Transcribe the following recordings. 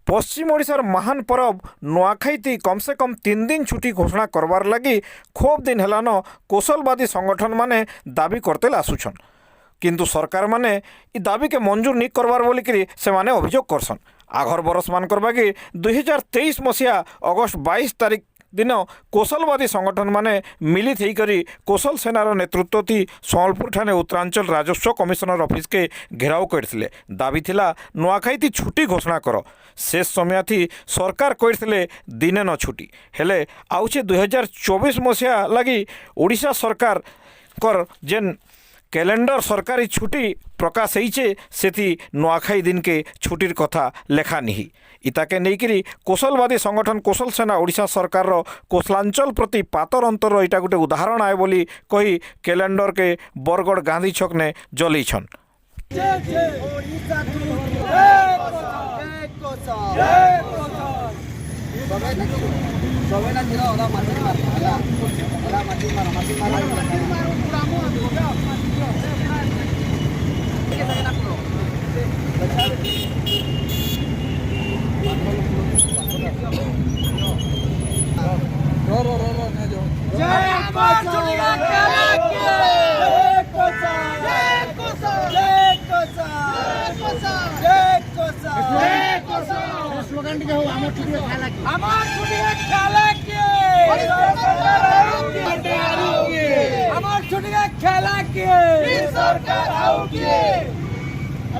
पश्चिम ओडिशार महान परब नुआखाई कम से कम 3 दिन छुट्टी घोषणा करवार लगी खूब दिन हेलान कौशलवादी संगठन माने दाबी करते आसुछन किंतु सरकार माने इ दाबी के मंजूर नहीं करवार बोलिकी से माने अभियोग करसन। आघर बरस मान करबाकि 2023 मसीहा अगस्ट 22 तारीख दिन कौशलवादी संगठन माने मिलित होकर कौशल सेनार नेतृत्व थी सम्बलपुर ठाणे उत्तरांचल राजस्व कमिशनर ऑफिस के घेराव करथिले। दाबी थिला नुआखाई थी छुट्टी घोषणा कर। शेष समय थी सरकार करथिले दिने न छुट्टी हेले आउछे 2024 मसीहा लगी ओडिशा सरकार कर जेन कैलेंडर सरकारी छुट्टी प्रकाश होइछे सेथि नुआखाई दिन के छुट्टीर कथा लेखा नहीं। इताके नेइकरी कौशलवादी संगठन कौशल सेना ओडिशा सरकार कौशलांचल प्रति पातर अंतर इटा गोटे उदाहरण आए बोली कही कैलेंडर के बरगढ़ गांधी छक ने जलैछन।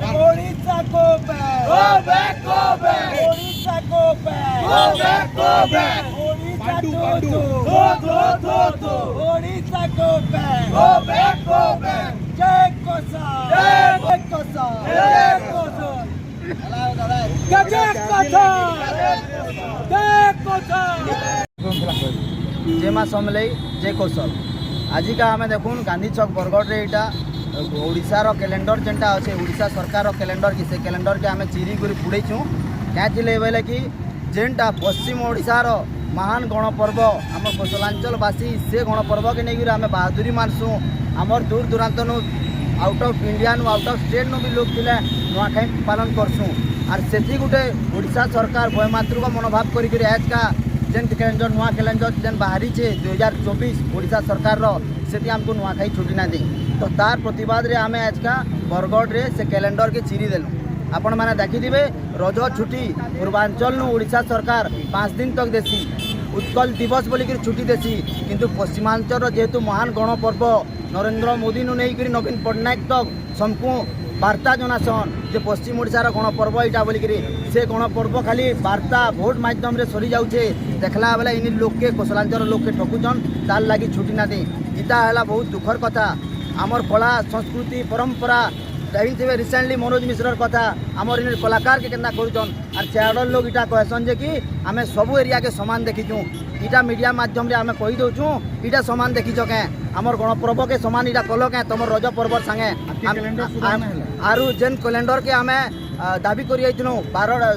Odisha go back. Go back, go back. Odisha go back. Go back, go back. Odisha go. Odisha go back. Go back, go back. Jai Kosa. Jai Kosa. Jai Kosa. Jai Kosa. Jai Kosa. जय माँ समलई जय कौशल आज का आम देखुन गांधी छक बरगढ़ रे इटा ओडिशार कैलेंडर जेनटा अच्छे ओडिशा सरकार कैलेंडर कि से कैलेंडर के आम चिरी कर पुड़ेचु क्या बोले कि जेनटा पश्चिम ओडिशार महान गणपर्व आम कौशलांचलवासी से गणपर्व के नहीं आम बहादुरी मानसु आमर दूर दूरांत out of India out of state भी लोग थे नुआखाई पालन करसुँ आर से गोटे ओडिशा सरकार भयमातृक मनोभाव कर आज का जेन कैलेंडर नुआ कैलेंडर जेन बाहरी 2024 ओडिशा सरकार से आमको नुआखाई छुट्टी ना दी तो तार प्रतिवाद रे आमे आज का बरगढ़ रे से कैलेंडर के चिरी देलु। आपण मैंने देखिथे रज छुट्टी पूर्वांचल ओडिशा सरकार 5 दिन तक देसी उत्कल दिवस बोलिक छुट्टी देसी किंतु पश्चिमांचल जेहेतु महान गणपर्व नरेंद्र मोदी नु नहीं नवीन पट्टनायक तक सबको वार्ता जनासन जे पश्चिम ओडिशार गणपर्व यहाँ बोलिक से गणपर्व खाली वार्ता भोट माध्यम रे सरी जाऊे देखला बेला इन लोग के कौशलांचल लोग के ठकुचन तार लगी छुट्टी ना दी इटा है बहुत दुखर कथा। आमर कला संस्कृति परंपरा देखिए रिसेंटली मनोज मिश्र कथा आमर इन कलाकार के केन्दा करुचन आर सियाडर लोग इटा कहसन जे कि आम सबू एरिया के समान देखीचु इटा मीडिया माध्यम रे आम कही दौचु इटा समान देखीच क्या आमर गणपर्व के समान इटा कल क्या तुम रज पर्व संगे आरु जेन कैलेंडर के आम दाबी कर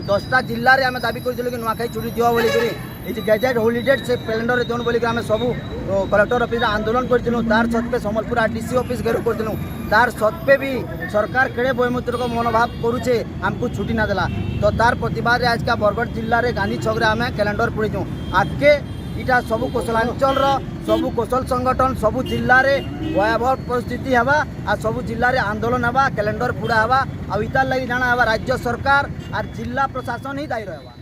10टा जिले में आम दाबी कर नुआखाई छुट्टी दिव बोलिक गैजेट होलीडेट से कैलेंडर देन बोलिक आम सब कलेक्टर ऑफिस आंदोलन करूँ तार सत्वे सम्बलपुर आरडीसी ऑफिस घेर करूँ तार सत्वे भी सरकार केड़े बयमूत्र मनोभाव करुचे आमको छुट्टी ना देला तो तार प्रतिवाद आज का बरगढ़ जिले में गांधी छक आम कैलेंडर पुड़ीचु आगे इटा सबू कौशलांचल सबू कौशल संगठन सबू जिले में भयावह परिस्थिति हवा आ सबू जिले में आंदोलन हवा कैलेंडर पूरा हवा आ इतार लगी जाना हवा राज्य सरकार और जिला प्रशासन ही दायी रहा।